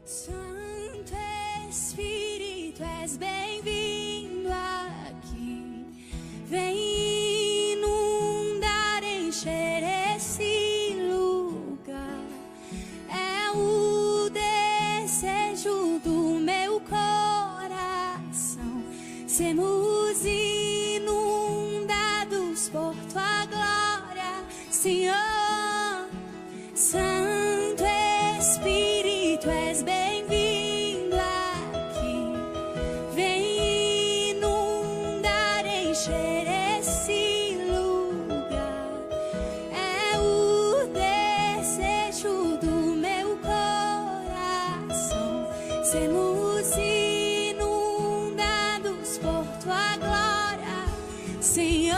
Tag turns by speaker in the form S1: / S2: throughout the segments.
S1: Santo Espírito, és bem-vindo aqui. Vem inundar, encher esse lugar. É o desejo do meu coração. Sermos inundados por tua glória, Senhor. Santo Espírito, és bem-vindo aqui. Vem inundar, encher esse lugar. É o desejo do meu coração. Sermos inundados por tua glória, Senhor.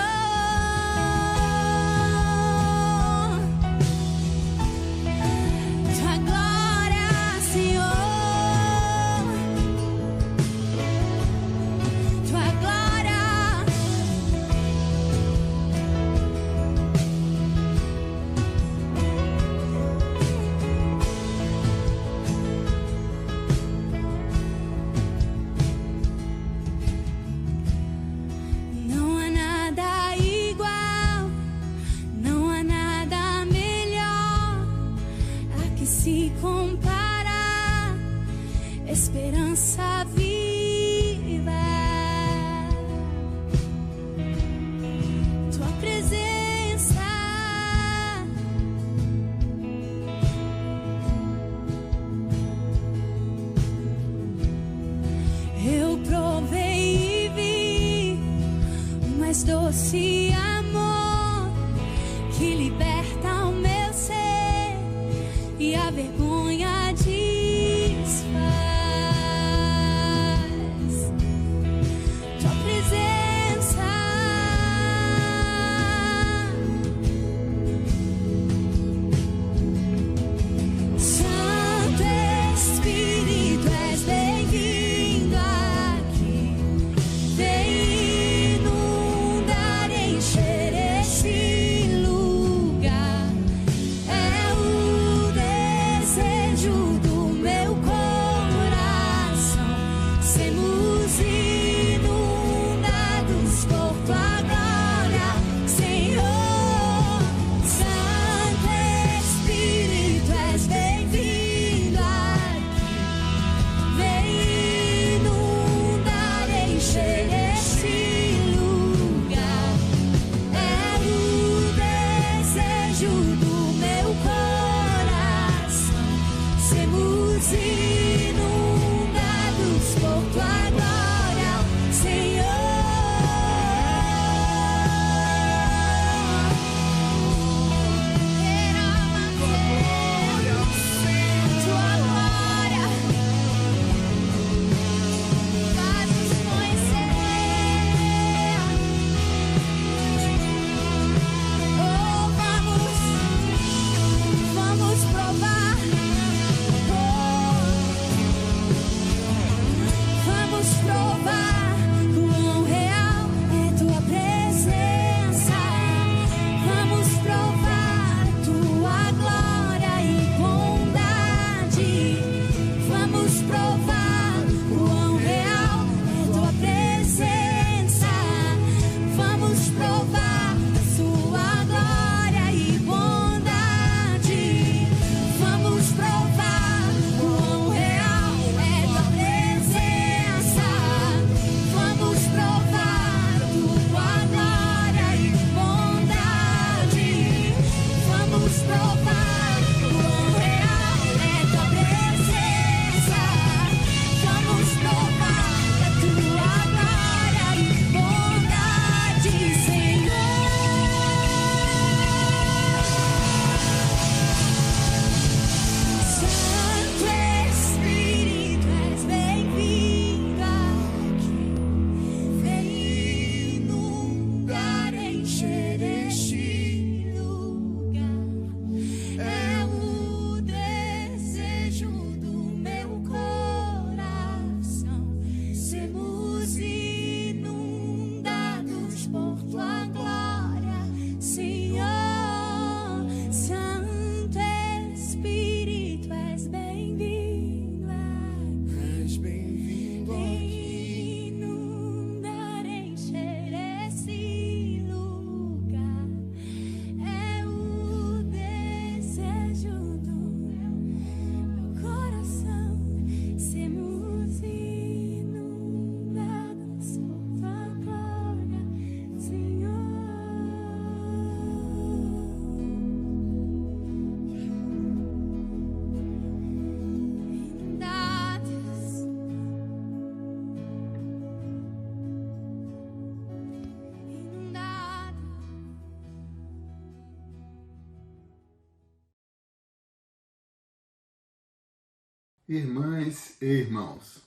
S2: Irmãs e irmãos,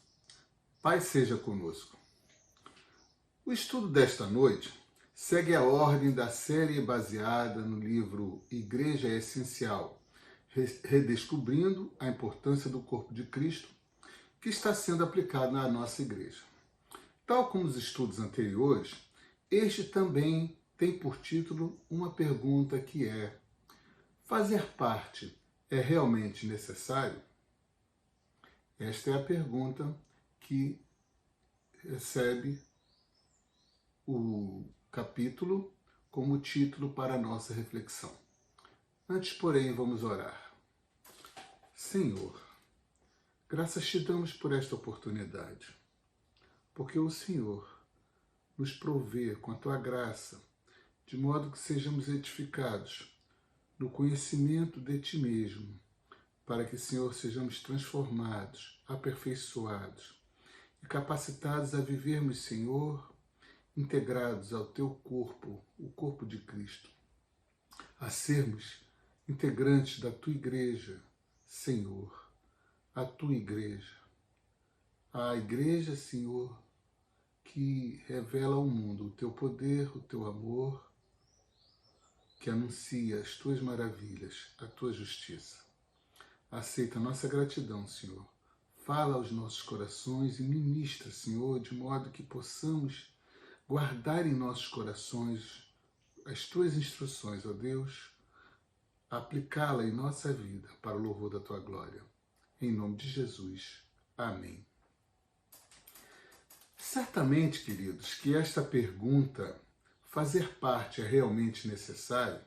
S2: Paz seja conosco. O estudo desta noite segue a ordem da série baseada no livro Igreja é Essencial, redescobrindo a importância do corpo de Cristo, que está sendo aplicado na nossa igreja. Tal como os estudos anteriores, este também tem por título uma pergunta que é: fazer parte é realmente necessário? Esta é a pergunta que recebe o capítulo como título para a nossa reflexão. Antes, porém, vamos orar. Senhor, graças te damos por esta oportunidade, porque o Senhor nos provê com a tua graça, de modo que sejamos edificados no conhecimento de ti mesmo, para que, Senhor, sejamos transformados, aperfeiçoados e capacitados a vivermos, Senhor, integrados ao teu corpo, o corpo de Cristo, a sermos integrantes da tua igreja, Senhor, a tua igreja, a igreja, Senhor, que revela ao mundo o teu poder, o teu amor, que anuncia as tuas maravilhas, a tua justiça. Aceita a nossa gratidão, Senhor. Fala aos nossos corações e ministra, Senhor, de modo que possamos guardar em nossos corações as tuas instruções, ó Deus, aplicá-la em nossa vida para o louvor da tua glória. Em nome de Jesus. Amém. Certamente, queridos, que esta pergunta, fazer parte é realmente necessário,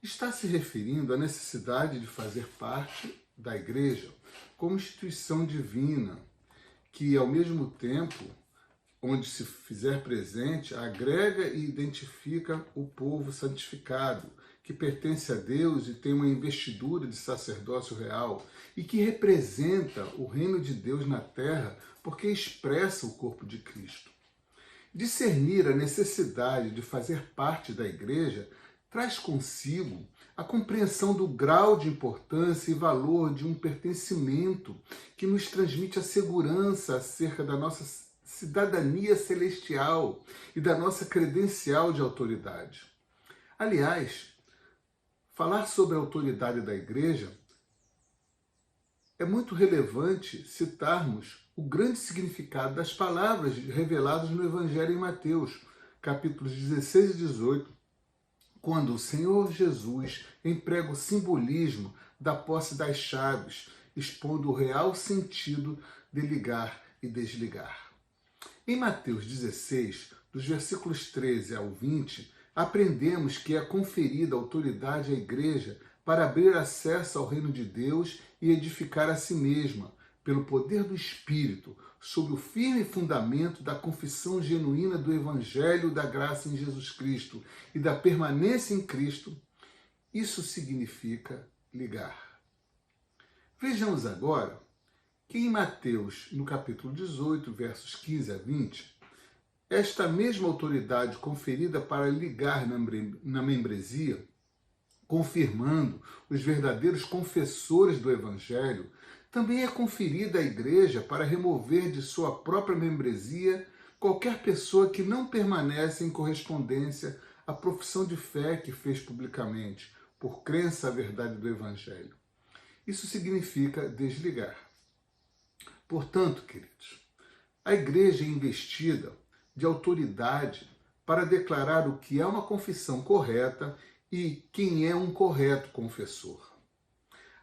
S2: está se referindo à necessidade de fazer parte da igreja como instituição divina, que ao mesmo tempo, onde se fizer presente, agrega e identifica o povo santificado, que pertence a Deus e tem uma investidura de sacerdócio real e que representa o reino de Deus na terra porque expressa o corpo de Cristo. Discernir a necessidade de fazer parte da igreja traz consigo a compreensão do grau de importância e valor de um pertencimento que nos transmite a segurança acerca da nossa cidadania celestial e da nossa credencial de autoridade. Aliás, falar sobre a autoridade da igreja é muito relevante citarmos o grande significado das palavras reveladas no Evangelho em Mateus, capítulos 16 e 18, quando o Senhor Jesus emprega o simbolismo da posse das chaves, expondo o real sentido de ligar e desligar. Em Mateus 16, dos versículos 13 ao 20, aprendemos que é conferida autoridade à igreja para abrir acesso ao reino de Deus e edificar a si mesma, pelo poder do Espírito, sob o firme fundamento da confissão genuína do Evangelho da graça em Jesus Cristo e da permanência em Cristo. Isso significa ligar. Vejamos agora que em Mateus, no capítulo 18, versos 15 a 20, esta mesma autoridade conferida para ligar na membresia, confirmando os verdadeiros confessores do Evangelho, também é conferida à igreja para remover de sua própria membresia qualquer pessoa que não permanece em correspondência à profissão de fé que fez publicamente, por crença à verdade do Evangelho. Isso significa desligar. Portanto, queridos, a igreja é investida de autoridade para declarar o que é uma confissão correta e quem é um correto confessor.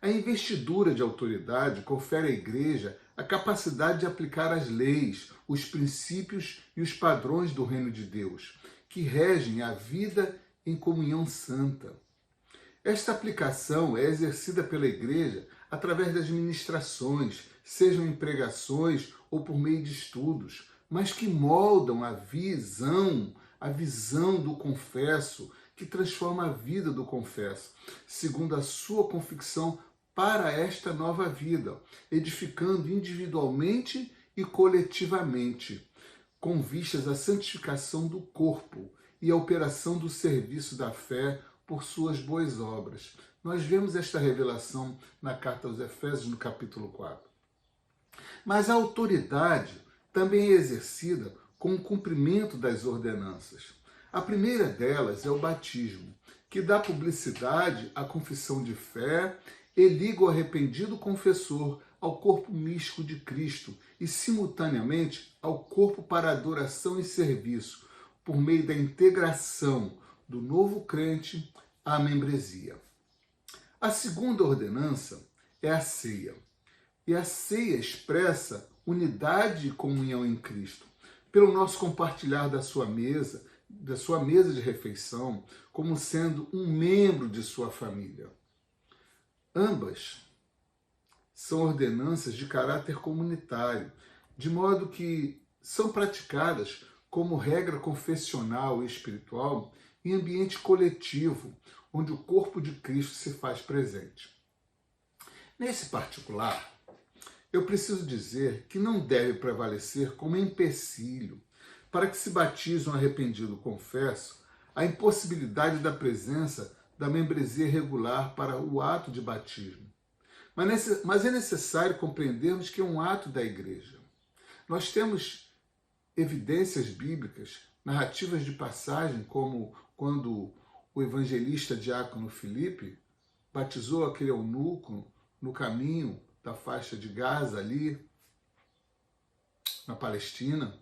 S2: A investidura de autoridade confere à igreja a capacidade de aplicar as leis, os princípios e os padrões do reino de Deus, que regem a vida em comunhão santa. Esta aplicação é exercida pela igreja através das ministrações, sejam em pregações ou por meio de estudos, mas que moldam a visão do confesso, que transforma a vida do confesso, segundo a sua convicção para esta nova vida, edificando individualmente e coletivamente, com vistas à santificação do corpo e à operação do serviço da fé por suas boas obras. Nós vemos esta revelação na carta aos Efésios, no capítulo 4. Mas a autoridade também é exercida com o cumprimento das ordenanças. A primeira delas é o batismo, que dá publicidade à confissão de fé e liga o arrependido confessor ao corpo místico de Cristo e, simultaneamente, ao corpo para adoração e serviço, por meio da integração do novo crente à membresia. A segunda ordenança é a ceia. E a ceia expressa unidade e comunhão em Cristo, pelo nosso compartilhar da sua mesa de refeição, como sendo um membro de sua família. Ambas são ordenanças de caráter comunitário, de modo que são praticadas como regra confessional e espiritual em ambiente coletivo, onde o corpo de Cristo se faz presente. Nesse particular, eu preciso dizer que não deve prevalecer como empecilho para que se batize um arrependido confesso a impossibilidade da presença da membresia regular para o ato de batismo. Mas é necessário compreendermos que é um ato da igreja. Nós temos evidências bíblicas, narrativas de passagem, como quando o evangelista diácono Filipe batizou aquele eunuco no caminho da faixa de Gaza, ali na Palestina,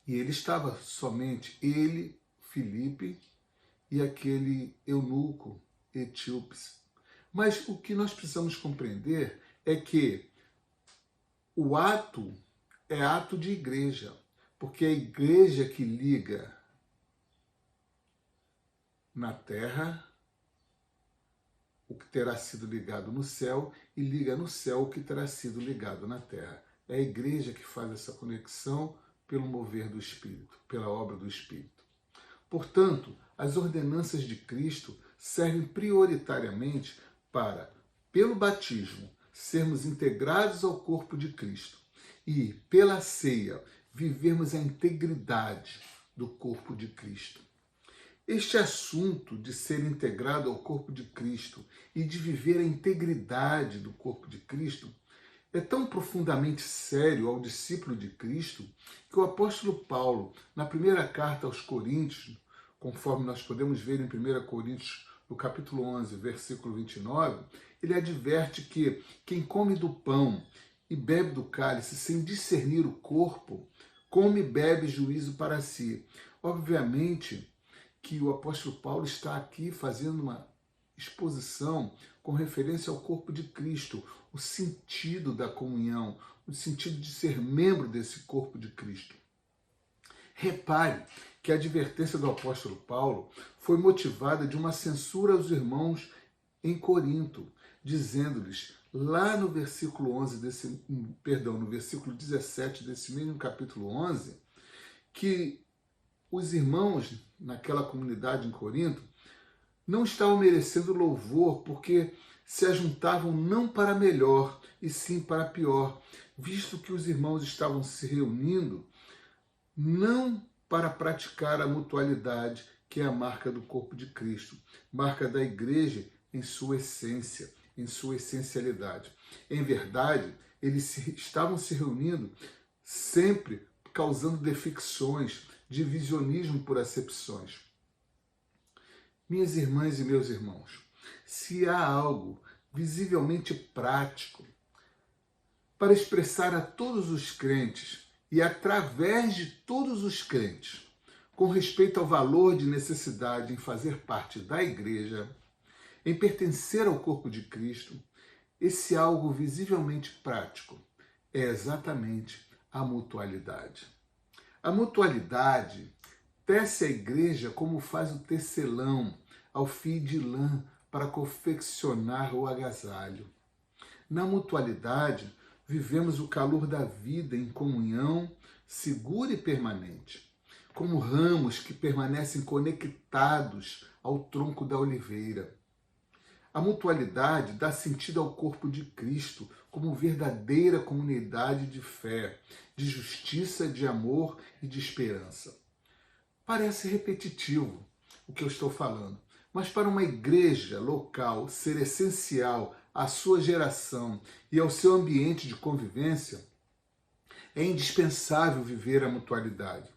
S2: e ele estava somente, ele, Filipe, e aquele eunuco etíope. Mas o que nós precisamos compreender é que o ato é ato de igreja, porque é a igreja que liga na terra o que terá sido ligado no céu e liga no céu o que terá sido ligado na terra. É a igreja que faz essa conexão pelo mover do Espírito, pela obra do Espírito. Portanto, as ordenanças de Cristo servem prioritariamente para, pelo batismo, sermos integrados ao corpo de Cristo e, pela ceia, vivermos a integridade do corpo de Cristo. Este assunto de ser integrado ao corpo de Cristo e de viver a integridade do corpo de Cristo é tão profundamente sério ao discípulo de Cristo que o apóstolo Paulo, na primeira carta aos Coríntios, conforme nós podemos ver em 1 Coríntios, no capítulo 11, versículo 29, ele adverte que quem come do pão e bebe do cálice sem discernir o corpo, come e bebe juízo para si. Obviamente que o apóstolo Paulo está aqui fazendo uma exposição com referência ao corpo de Cristo, o sentido da comunhão, o sentido de ser membro desse corpo de Cristo. Repare que a advertência do apóstolo Paulo foi motivada de uma censura aos irmãos em Corinto, dizendo-lhes, lá no versículo 11 no versículo 17 desse mesmo capítulo 11, que os irmãos naquela comunidade em Corinto não estavam merecendo louvor porque se ajuntavam não para melhor e sim para pior, visto que os irmãos estavam se reunindo não para praticar a mutualidade, que é a marca do corpo de Cristo, marca da igreja em sua essência, em sua essencialidade. Em verdade, eles estavam se reunindo sempre causando defecções, divisionismo por acepções. Minhas irmãs e meus irmãos, se há algo visivelmente prático para expressar a todos os crentes e através de todos os crentes, com respeito ao valor de necessidade em fazer parte da igreja, em pertencer ao corpo de Cristo, esse algo visivelmente prático é exatamente a mutualidade. A mutualidade tece a igreja como faz o tecelão ao fio de lã para confeccionar o agasalho. Na mutualidade, vivemos o calor da vida em comunhão segura e permanente, como ramos que permanecem conectados ao tronco da oliveira. A mutualidade dá sentido ao corpo de Cristo como verdadeira comunidade de fé, de justiça, de amor e de esperança. Parece repetitivo o que eu estou falando, mas para uma igreja local ser essencial à sua geração e ao seu ambiente de convivência, é indispensável viver a mutualidade,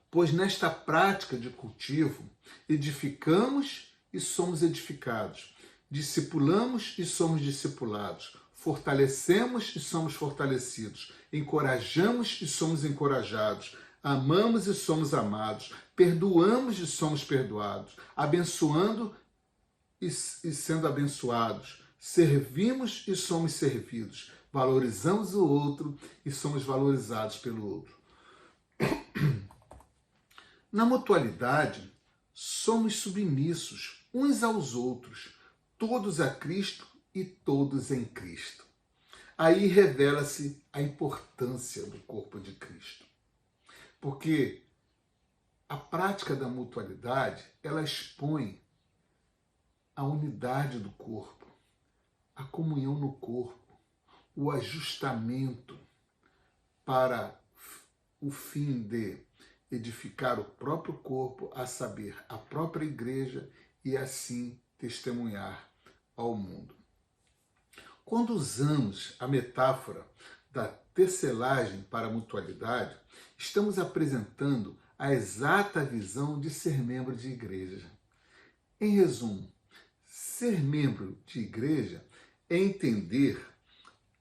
S2: pois nesta prática de cultivo edificamos e somos edificados, discipulamos e somos discipulados, fortalecemos e somos fortalecidos, encorajamos e somos encorajados, amamos e somos amados, perdoamos e somos perdoados, abençoando e sendo abençoados, servimos e somos servidos, valorizamos o outro e somos valorizados pelo outro. Na mutualidade, somos submissos uns aos outros, todos a Cristo e todos em Cristo. Aí revela-se a importância do corpo de Cristo. Porque a prática da mutualidade, ela expõe a unidade do corpo, a comunhão no corpo, o ajustamento para o fim de edificar o próprio corpo, a saber, a própria igreja, e assim testemunhar ao mundo. Quando usamos a metáfora da tecelagem para a mutualidade, estamos apresentando a exata visão de ser membro de igreja. Em resumo, ser membro de igreja é entender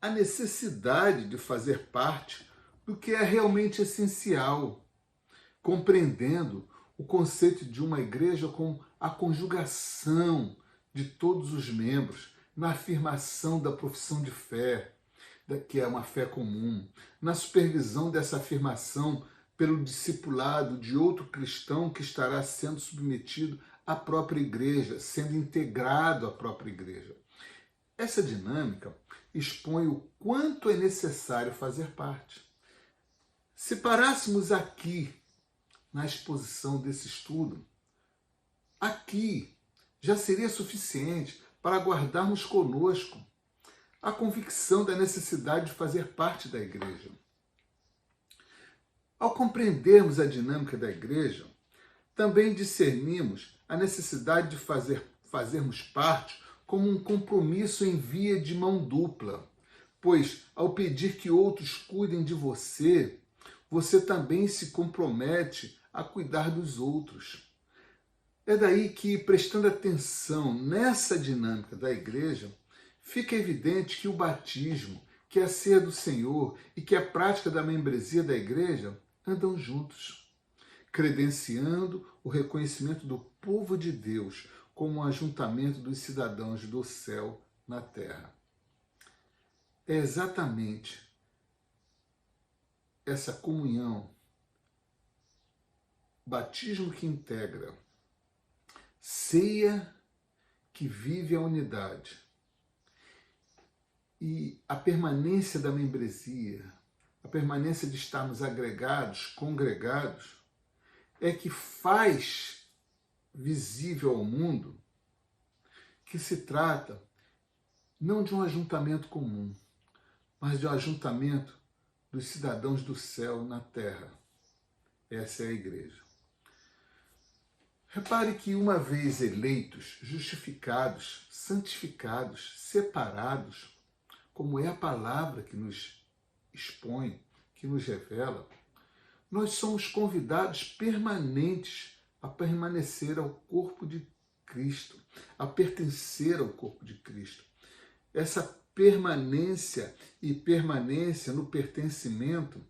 S2: a necessidade de fazer parte do que é realmente essencial, compreendendo o conceito de uma igreja com a conjugação de todos os membros na afirmação da profissão de fé, que é uma fé comum, na supervisão dessa afirmação pelo discipulado de outro cristão que estará sendo submetido à própria igreja, sendo integrado à própria igreja. Essa dinâmica expõe o quanto é necessário fazer parte. Se parássemos aqui na exposição desse estudo, aqui já seria suficiente para guardarmos conosco a convicção da necessidade de fazer parte da igreja. Ao compreendermos a dinâmica da igreja, também discernimos a necessidade de fazermos parte como um compromisso em via de mão dupla, pois ao pedir que outros cuidem de você, você também se compromete a cuidar dos outros. É daí que, prestando atenção nessa dinâmica da igreja, fica evidente que o batismo, que a ceia do Senhor e que a prática da membresia da igreja andam juntos, credenciando o reconhecimento do povo de Deus como um ajuntamento dos cidadãos do céu na terra. É exatamente essa comunhão, batismo que integra, ceia que vive a unidade e a permanência da membresia, a permanência de estarmos agregados, congregados, é que faz visível ao mundo que se trata não de um ajuntamento comum, mas de um ajuntamento dos cidadãos do céu na terra. Essa é a igreja. Repare que uma vez eleitos, justificados, santificados, separados, como é a palavra que nos expõe, que nos revela, nós somos convidados permanentes a permanecer ao corpo de Cristo, a pertencer ao corpo de Cristo. Essa permanência no pertencimento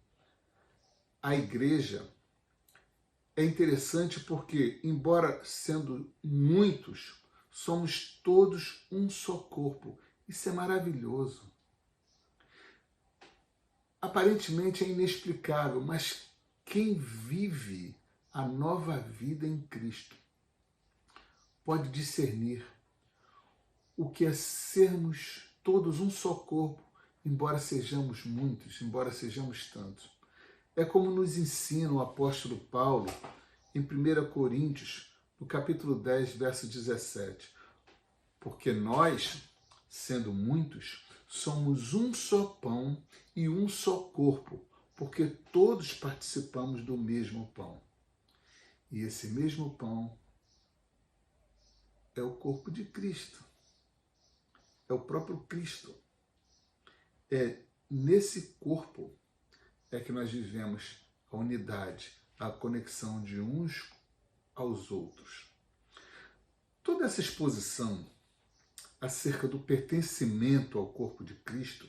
S2: à igreja é interessante porque, embora sendo muitos, somos todos um só corpo. Isso é maravilhoso. Aparentemente é inexplicável, mas quem vive a nova vida em Cristo pode discernir o que é sermos todos um só corpo, embora sejamos muitos, embora sejamos tantos. É como nos ensina o apóstolo Paulo em 1 Coríntios, no capítulo 10, verso 17. Porque nós, sendo muitos, somos um só pão e um só corpo, porque todos participamos do mesmo pão. E esse mesmo pão é o corpo de Cristo. é o próprio Cristo. É nesse corpo é que nós vivemos a unidade, a conexão de uns aos outros. Toda essa exposição acerca do pertencimento ao corpo de Cristo,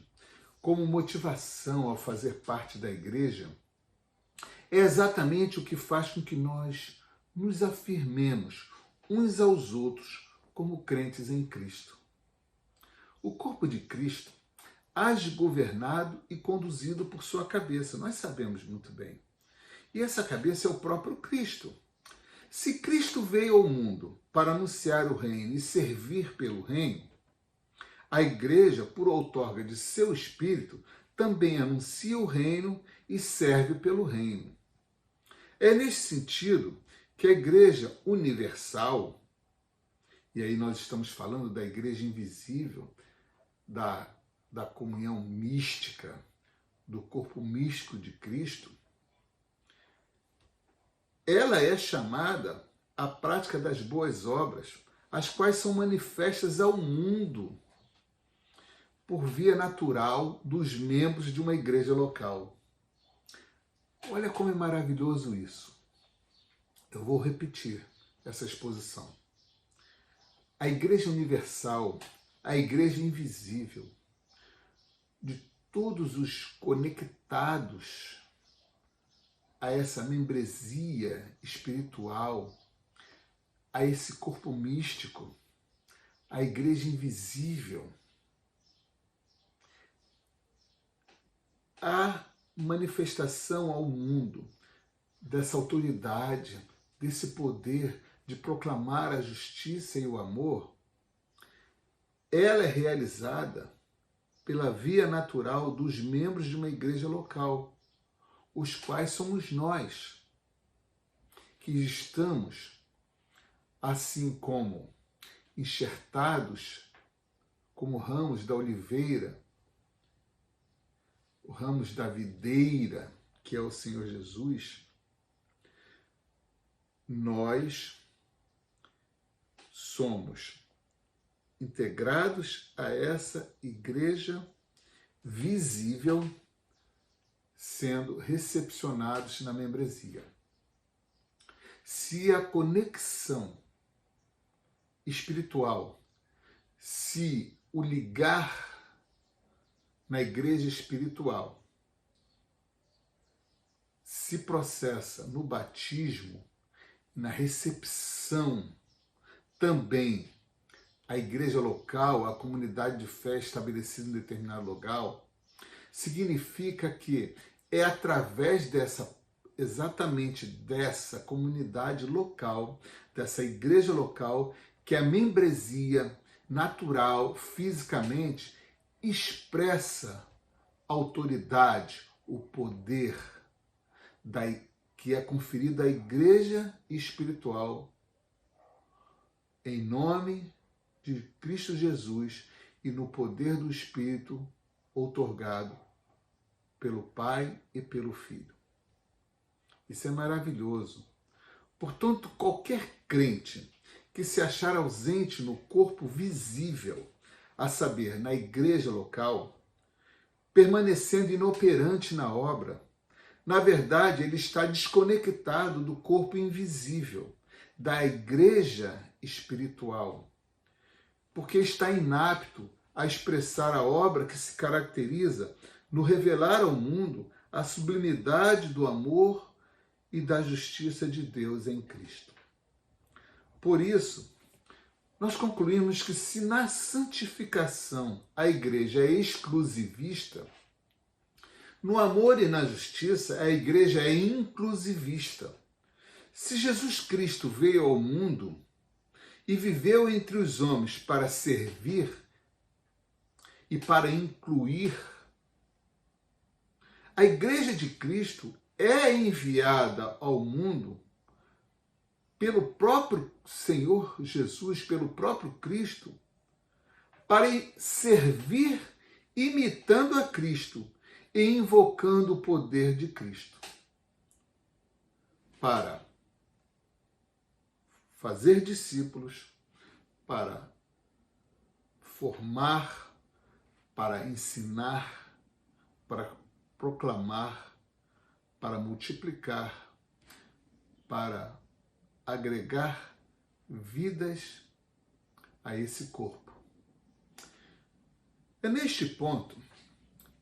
S2: como motivação ao fazer parte da igreja, é exatamente o que faz com que nós nos afirmemos uns aos outros como crentes em Cristo. O corpo de Cristo age governado e conduzido por sua cabeça, nós sabemos muito bem. E essa cabeça é o próprio Cristo. Se Cristo veio ao mundo para anunciar o reino e servir pelo reino, a igreja, por outorga de seu Espírito, também anuncia o reino e serve pelo reino. É nesse sentido que a igreja universal, e aí nós estamos falando da igreja invisível, da comunhão mística, do corpo místico de Cristo, ela é chamada à prática das boas obras, as quais são manifestas ao mundo por via natural dos membros de uma igreja local. Olha como é maravilhoso isso. Eu vou repetir essa exposição. A igreja universal, a igreja invisível, de todos os conectados a essa membresia espiritual, a esse corpo místico, a igreja invisível, a manifestação ao mundo dessa autoridade, desse poder de proclamar a justiça e o amor, ela é realizada pela via natural dos membros de uma igreja local, os quais somos nós, que estamos, assim como enxertados como ramos da oliveira, o ramos da videira, que é o Senhor Jesus, nós somos integrados a essa igreja visível, sendo recepcionados na membresia. Se a conexão espiritual, se o ligar na igreja espiritual se processa no batismo, na recepção também a igreja local, a comunidade de fé estabelecida em determinado local, significa que é através exatamente dessa comunidade local, dessa igreja local, que a membresia natural, fisicamente, expressa a autoridade, o poder que é conferido à igreja espiritual em nome de Cristo Jesus e no poder do Espírito outorgado pelo Pai e pelo Filho. Isso é maravilhoso. Portanto, qualquer crente que se achar ausente no corpo visível, a saber, na igreja local, permanecendo inoperante na obra, na verdade, ele está desconectado do corpo invisível, da igreja espiritual, porque está inapto a expressar a obra que se caracteriza no revelar ao mundo a sublimidade do amor e da justiça de Deus em Cristo. Por isso, nós concluímos que se na santificação a igreja é exclusivista, no amor e na justiça a igreja é inclusivista. Se Jesus Cristo veio ao mundo e viveu entre os homens para servir e para incluir, a igreja de Cristo é enviada ao mundo pelo próprio Senhor Jesus, pelo próprio Cristo, para servir imitando a Cristo e invocando o poder de Cristo, para fazer discípulos, para formar, para ensinar, para proclamar, para multiplicar, para agregar vidas a esse corpo. É neste ponto,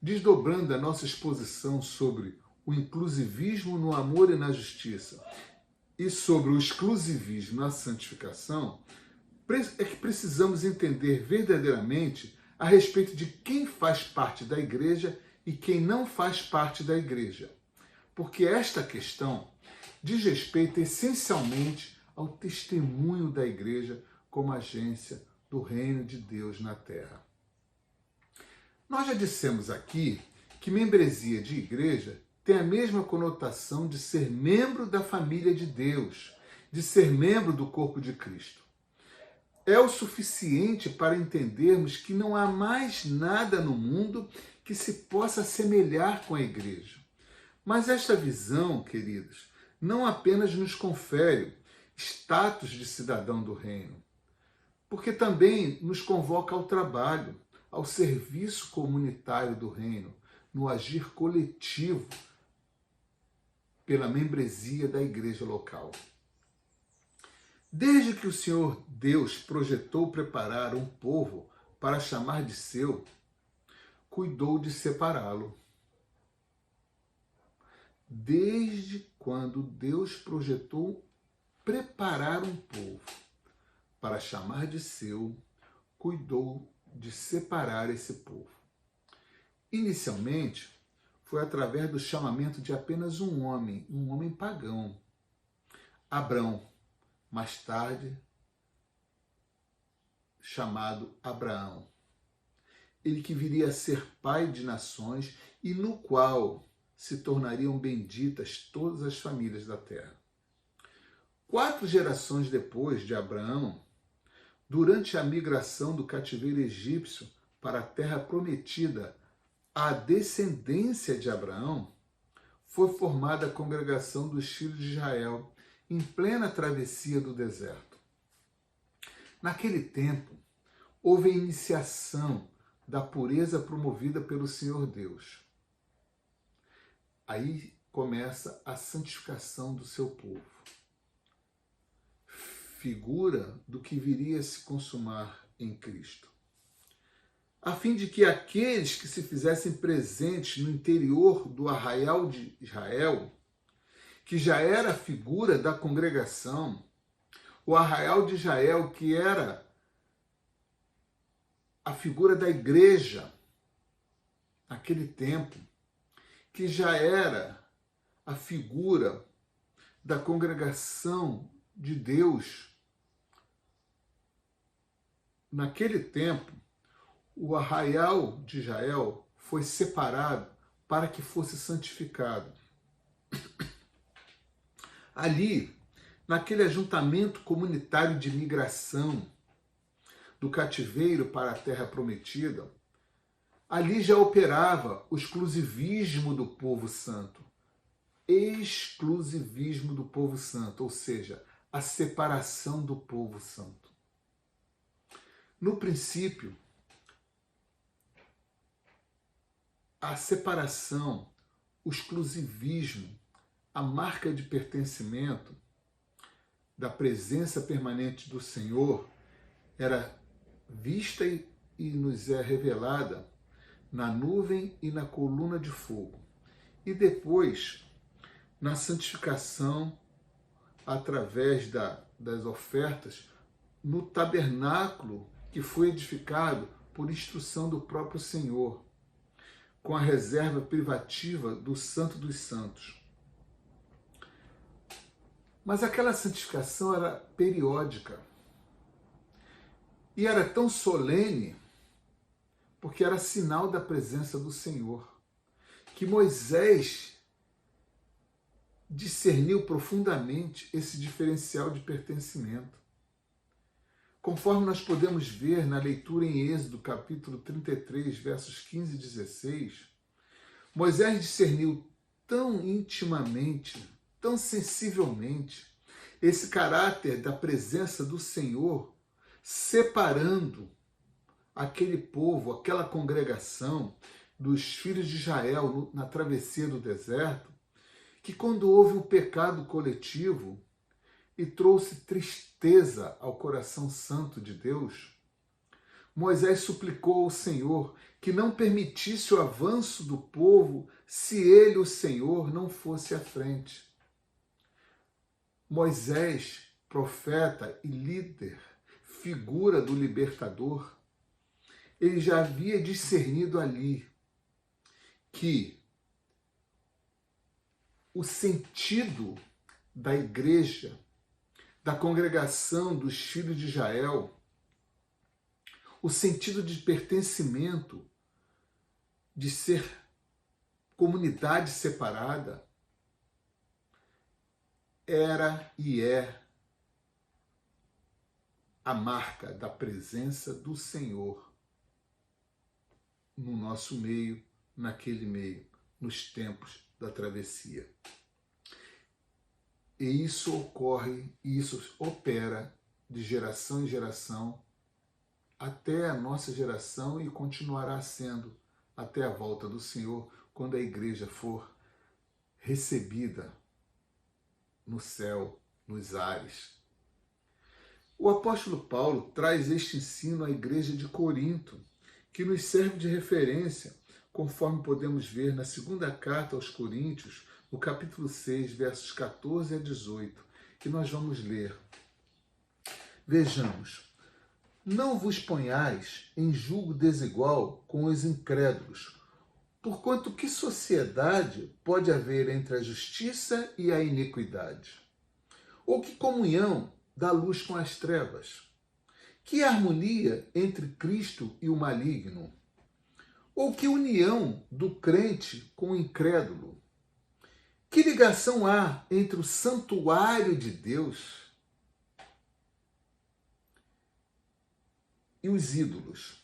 S2: desdobrando a nossa exposição sobre o inclusivismo no amor e na justiça e sobre o exclusivismo na santificação, é que precisamos entender verdadeiramente a respeito de quem faz parte da igreja e quem não faz parte da igreja. Porque esta questão diz respeito essencialmente ao testemunho da igreja como agência do reino de Deus na terra. Nós já dissemos aqui que membresia de igreja tem a mesma conotação de ser membro da família de Deus, de ser membro do corpo de Cristo. É o suficiente para entendermos que não há mais nada no mundo que se possa assemelhar com a igreja. Mas esta visão, queridos, não apenas nos confere status de cidadão do reino, porque também nos convoca ao trabalho, ao serviço comunitário do reino, no agir coletivo pela membresia da igreja local. Desde que o Senhor Deus projetou preparar um povo para chamar de seu, cuidou de separá-lo. Desde quando Deus projetou preparar um povo para chamar de seu, cuidou de separar esse povo. Inicialmente, foi através do chamamento de apenas um homem pagão, Abrão, mais tarde chamado Abraão. Ele que viria a ser pai de nações e no qual se tornariam benditas todas as famílias da terra. 4 gerações depois de Abraão, durante a migração do cativeiro egípcio para a terra prometida, a descendência de Abraão, foi formada a congregação dos filhos de Israel, em plena travessia do deserto. Naquele tempo, houve a iniciação da pureza promovida pelo Senhor Deus. Aí começa a santificação do seu povo. Figura do que viria a se consumar em Cristo. A fim de que aqueles que se fizessem presentes no interior do arraial de Israel, que já era a figura da congregação, o arraial de Israel, que era a figura da igreja naquele tempo, que já era a figura da congregação de Deus. Naquele tempo, o arraial de Israel foi separado para que fosse santificado. Ali, naquele ajuntamento comunitário de migração do cativeiro para a terra prometida, ali já operava o exclusivismo do povo santo. Exclusivismo do povo santo, ou seja, a separação do povo santo. No princípio, a separação, o exclusivismo, a marca de pertencimento da presença permanente do Senhor era vista e nos é revelada na nuvem e na coluna de fogo. E depois, na santificação, através das ofertas, no tabernáculo que foi edificado por instrução do próprio Senhor, com a reserva privativa do Santo dos Santos. Mas aquela santificação era periódica. E era tão solene, porque era sinal da presença do Senhor, que Moisés discerniu profundamente esse diferencial de pertencimento. Conforme nós podemos ver na leitura em Êxodo, capítulo 33, versos 15 e 16, Moisés discerniu tão intimamente, tão sensivelmente, esse caráter da presença do Senhor, separando aquele povo, aquela congregação dos filhos de Israel na travessia do deserto, que quando houve o pecado coletivo e trouxe tristeza ao coração santo de Deus, Moisés suplicou ao Senhor que não permitisse o avanço do povo se ele, o Senhor, não fosse à frente. Moisés, profeta e líder, figura do libertador, ele já havia discernido ali que o sentido da igreja, da congregação dos filhos de Israel, o sentido de pertencimento, de ser comunidade separada, era e é a marca da presença do Senhor no nosso meio, naquele meio, nos tempos da travessia. E isso ocorre, isso opera de geração em geração, até a nossa geração e continuará sendo até a volta do Senhor, quando a igreja for recebida no céu, nos ares. O apóstolo Paulo traz este ensino à igreja de Corinto, que nos serve de referência, conforme podemos ver na segunda carta aos Coríntios, no capítulo 6, versos 14 a 18, que nós vamos ler. Vejamos. Não vos ponhais em julgo desigual com os incrédulos, porquanto que sociedade pode haver entre a justiça e a iniquidade? Ou que comunhão da luz com as trevas? Que harmonia entre Cristo e o maligno? Ou que união do crente com o incrédulo? Que ligação há entre o santuário de Deus e os ídolos?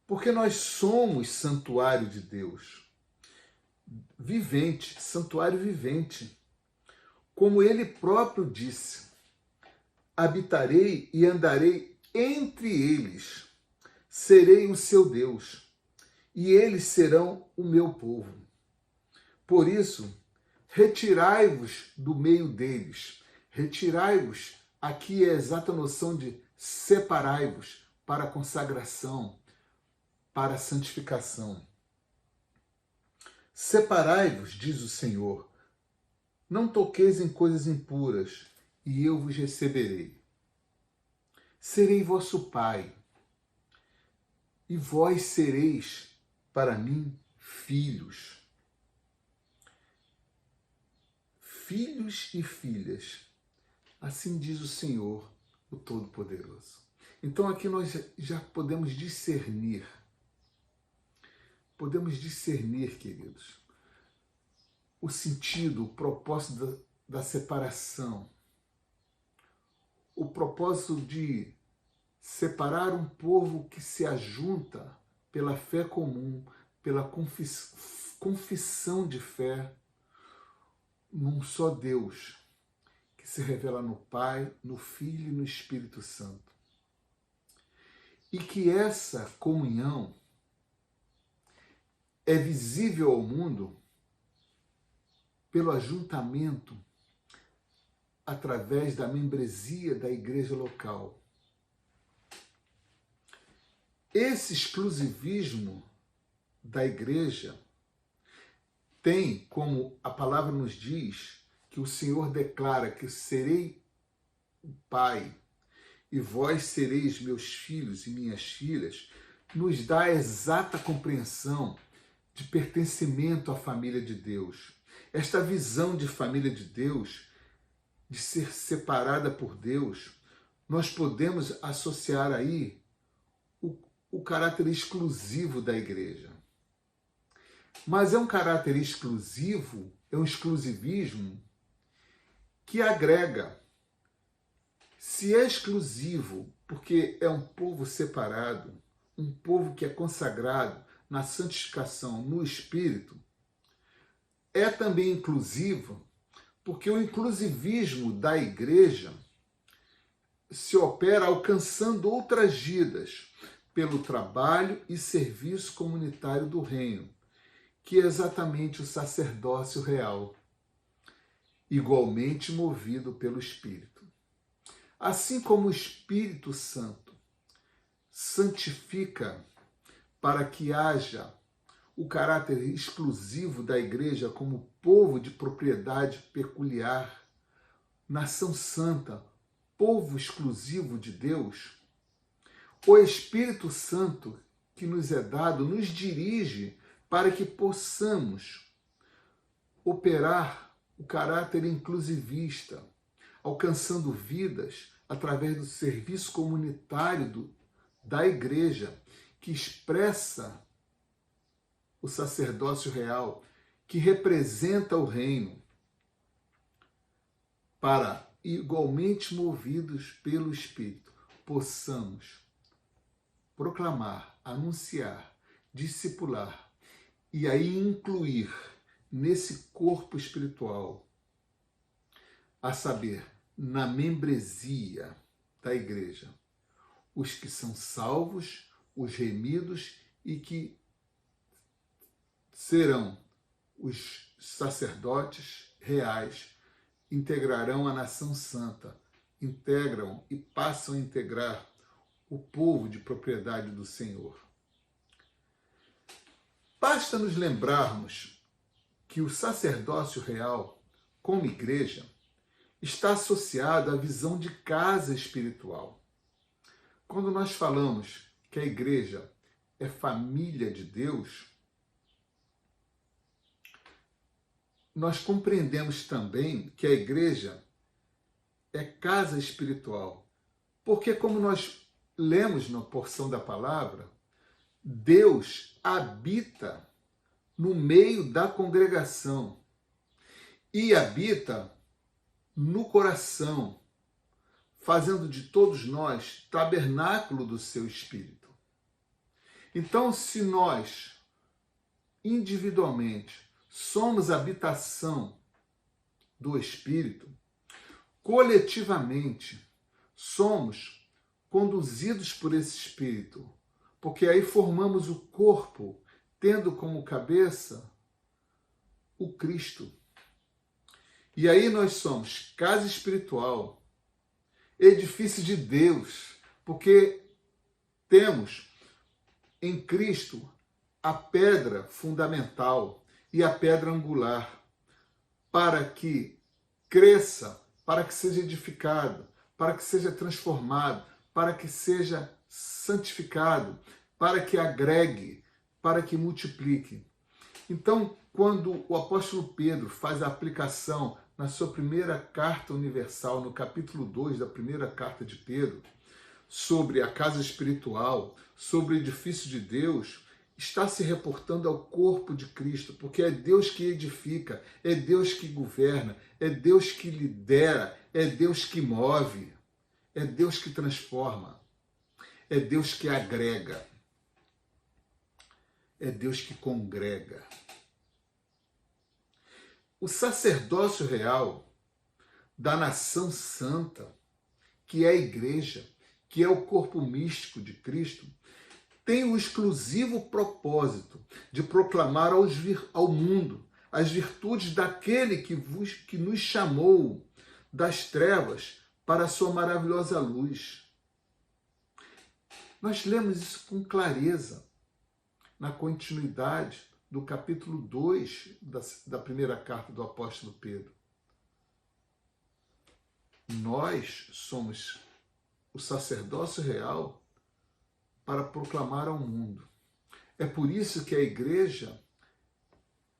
S2: Porque nós somos santuário de Deus, vivente, santuário vivente. Como ele próprio disse, habitarei e andarei entre eles, serei o seu Deus, e eles serão o meu povo. Por isso, retirai-vos do meio deles. Retirai-vos, aqui é a exata noção de separai-vos para a consagração, para a santificação. Separai-vos, diz o Senhor, não toqueis em coisas impuras, e eu vos receberei. Serei vosso Pai, e vós sereis para mim filhos. Filhos e filhas, assim diz o Senhor, o Todo-Poderoso. Então aqui nós já podemos discernir, queridos, o sentido, o propósito da separação, o propósito de separar um povo que se ajunta pela fé comum, pela confissão de fé, num só Deus, que se revela no Pai, no Filho e no Espírito Santo. E que essa comunhão é visível ao mundo pelo ajuntamento através da membresia da igreja local. Esse exclusivismo da igreja tem, como a palavra nos diz, que o Senhor declara que serei o Pai e vós sereis meus filhos e minhas filhas, nos dá a exata compreensão de pertencimento à família de Deus. Esta visão de família de Deus, de ser separada por Deus, nós podemos associar aí o caráter exclusivo da igreja. Mas é um caráter exclusivo, é um exclusivismo que agrega. Se é exclusivo porque é um povo separado, um povo que é consagrado na santificação, no Espírito, é também inclusivo porque o inclusivismo da igreja se opera alcançando outras vidas, pelo trabalho e serviço comunitário do reino, que é exatamente o sacerdócio real, igualmente movido pelo Espírito. Assim como o Espírito Santo santifica para que haja o caráter exclusivo da igreja como povo de propriedade peculiar, nação santa, povo exclusivo de Deus, o Espírito Santo que nos é dado nos dirige para que possamos operar o caráter inclusivista, alcançando vidas através do serviço comunitário da igreja, que expressa o sacerdócio real, que representa o reino, para, igualmente movidos pelo Espírito, possamos proclamar, anunciar, discipular e aí incluir nesse corpo espiritual, a saber, na membresia da igreja, os que são salvos, os remidos e que serão os sacerdotes reais, integrarão a nação santa, integram e passam a integrar o povo de propriedade do Senhor. Basta nos lembrarmos que o sacerdócio real, como igreja, está associado à visão de casa espiritual. Quando nós falamos que a igreja é família de Deus, nós compreendemos também que a igreja é casa espiritual, porque como nós lemos na porção da palavra, Deus habita no meio da congregação e habita no coração, fazendo de todos nós tabernáculo do seu Espírito. Então, se nós, individualmente, somos habitação do Espírito, coletivamente somos conduzidos por esse Espírito, porque aí formamos o corpo, tendo como cabeça o Cristo. E aí nós somos casa espiritual, edifício de Deus, porque temos em Cristo a pedra fundamental e a pedra angular, para que cresça, para que seja edificado, para que seja transformado, para que seja santificado, para que agregue, para que multiplique. Então, quando o apóstolo Pedro faz a aplicação na sua primeira carta universal, no capítulo 2 da primeira carta de Pedro, sobre a casa espiritual, sobre o edifício de Deus, está se reportando ao corpo de Cristo, porque é Deus que edifica, é Deus que governa, é Deus que lidera, é Deus que move, é Deus que transforma, é Deus que agrega, é Deus que congrega. O sacerdócio real da nação santa, que é a igreja, que é o corpo místico de Cristo, tem o exclusivo propósito de proclamar ao mundo as virtudes daquele que nos chamou das trevas para a sua maravilhosa luz. Nós lemos isso com clareza na continuidade do capítulo 2 da primeira carta do apóstolo Pedro. Nós somos o sacerdócio real para proclamar ao mundo. É por isso que a igreja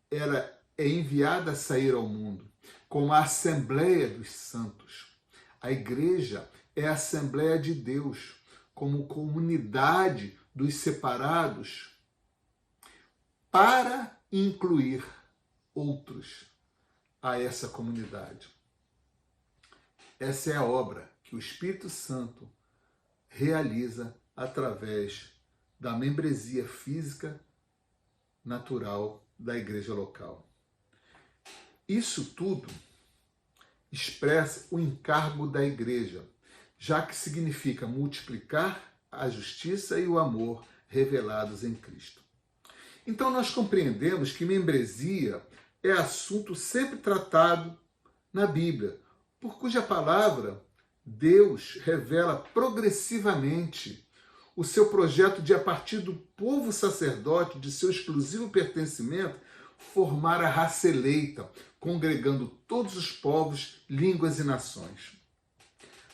S2: é enviada a sair ao mundo, como a Assembleia dos Santos. A igreja é a Assembleia de Deus, como comunidade dos separados, para incluir outros a essa comunidade. Essa é a obra que o Espírito Santo realiza através da membresia física natural da igreja local. Isso tudo expressa o encargo da igreja, já que significa multiplicar a justiça e o amor revelados em Cristo. Então nós compreendemos que membresia é assunto sempre tratado na Bíblia, por cuja palavra Deus revela progressivamente o seu projeto de, a partir do povo sacerdote, de seu exclusivo pertencimento, formar a raça eleita, congregando todos os povos, línguas e nações.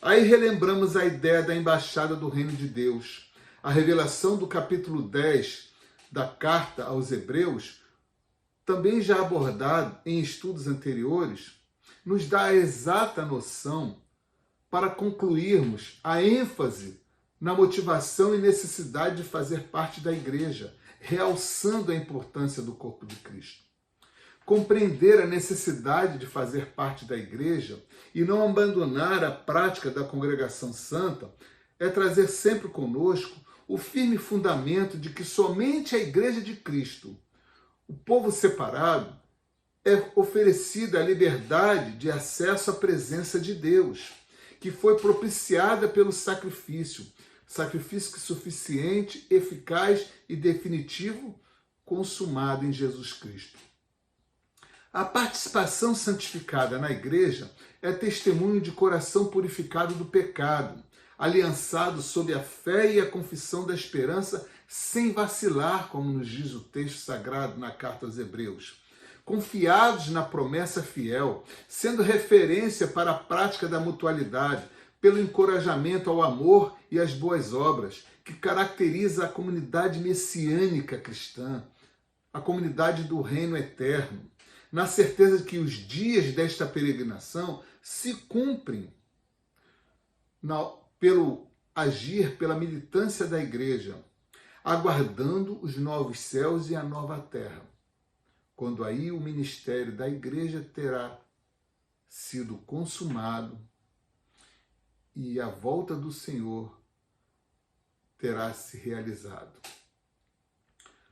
S2: Aí relembramos a ideia da embaixada do reino de Deus. A revelação do capítulo 10 da carta aos Hebreus, também já abordado em estudos anteriores, nos dá a exata noção para concluirmos a ênfase na motivação e necessidade de fazer parte da igreja, realçando a importância do corpo de Cristo. Compreender a necessidade de fazer parte da igreja e não abandonar a prática da congregação santa é trazer sempre conosco o firme fundamento de que somente a igreja de Cristo, o povo separado, é oferecida a liberdade de acesso à presença de Deus, que foi propiciada pelo sacrifício suficiente, eficaz e definitivo, consumado em Jesus Cristo. A participação santificada na igreja é testemunho de coração purificado do pecado, aliançado sob a fé e a confissão da esperança, sem vacilar, como nos diz o texto sagrado na carta aos Hebreus. Confiados na promessa fiel, sendo referência para a prática da mutualidade, pelo encorajamento ao amor e às boas obras, que caracteriza a comunidade messiânica cristã, a comunidade do reino eterno, na certeza de que os dias desta peregrinação se cumprem pelo agir, pela militância da igreja, aguardando os novos céus e a nova terra, quando aí o ministério da igreja terá sido consumado e a volta do Senhor terá se realizado.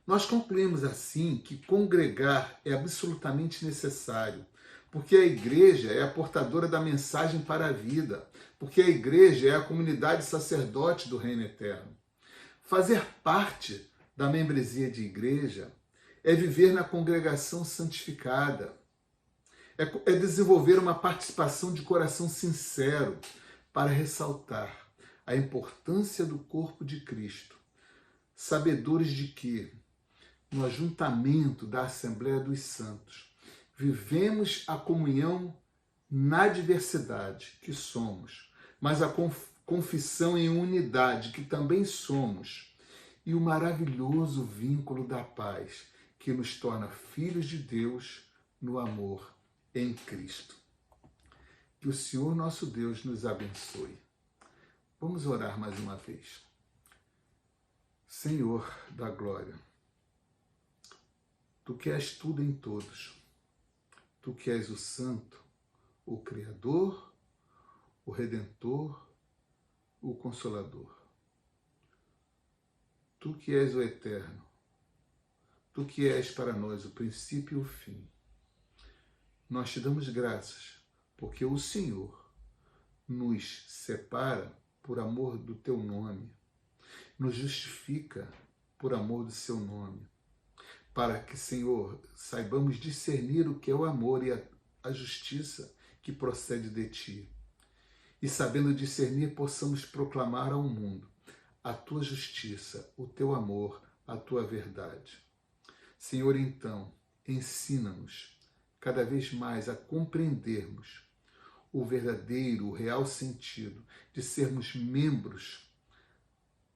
S2: Nós concluímos assim que congregar é absolutamente necessário, porque a igreja é a portadora da mensagem para a vida, porque a igreja é a comunidade sacerdote do reino eterno. Fazer parte da membresia de igreja é viver na congregação santificada, é desenvolver uma participação de coração sincero para ressaltar a importância do corpo de Cristo, sabedores de que, no ajuntamento da Assembleia dos Santos, vivemos a comunhão na diversidade que somos, mas a confissão em unidade que também somos, e o maravilhoso vínculo da paz que nos torna filhos de Deus no amor em Cristo. Que o Senhor nosso Deus nos abençoe. Vamos orar mais uma vez. Senhor da glória, Tu que és tudo em todos, Tu que és o Santo, o Criador, o Redentor, o Consolador. Tu que és o Eterno, Tu que és para nós o princípio e o fim. Nós te damos graças, porque o Senhor nos separa por amor do Teu nome, nos justifica por amor do Seu nome, para que, Senhor, saibamos discernir o que é o amor e a justiça que procede de Ti. E sabendo discernir, possamos proclamar ao mundo a Tua justiça, o Teu amor, a Tua verdade. Senhor, então, ensina-nos cada vez mais a compreendermos o verdadeiro, o real sentido de sermos membros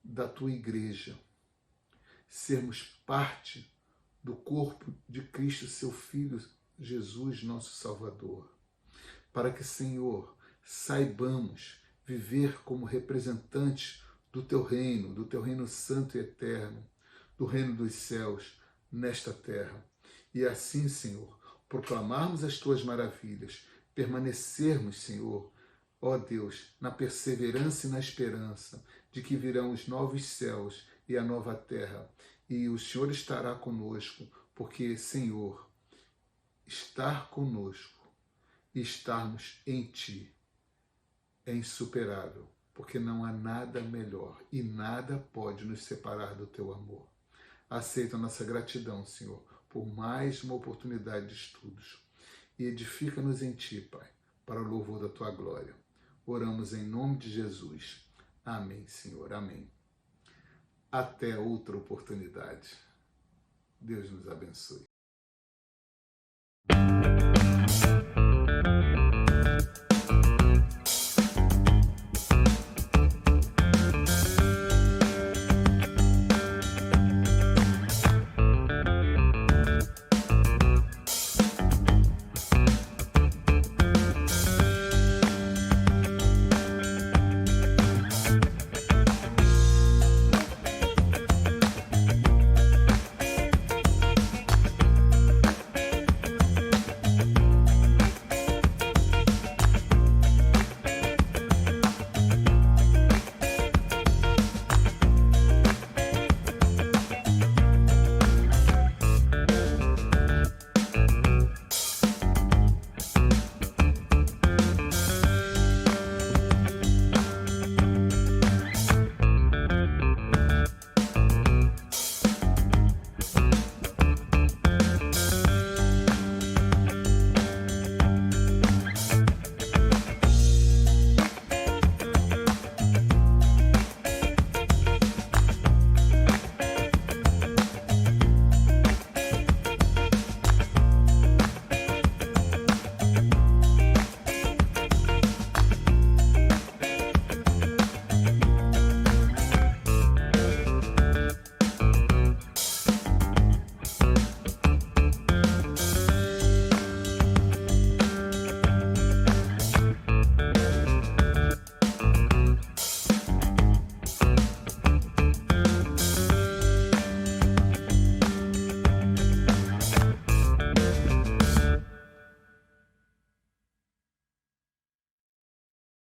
S2: da Tua igreja, sermos parte do corpo de Cristo, Seu Filho, Jesus, nosso Salvador, para que, Senhor, saibamos viver como representantes do Teu reino santo e eterno, do reino dos céus, nesta terra. E assim, Senhor, proclamarmos as Tuas maravilhas, permanecermos, Senhor, ó Deus, na perseverança e na esperança de que virão os novos céus e a nova terra, e o Senhor estará conosco, porque, Senhor, estar conosco e estarmos em Ti é insuperável, porque não há nada melhor e nada pode nos separar do teu amor. Aceita a nossa gratidão, Senhor, por mais uma oportunidade de estudos e edifica-nos em Ti, Pai, para o louvor da Tua glória. Oramos em nome de Jesus. Amém, Senhor. Amém. Até outra oportunidade. Deus nos abençoe.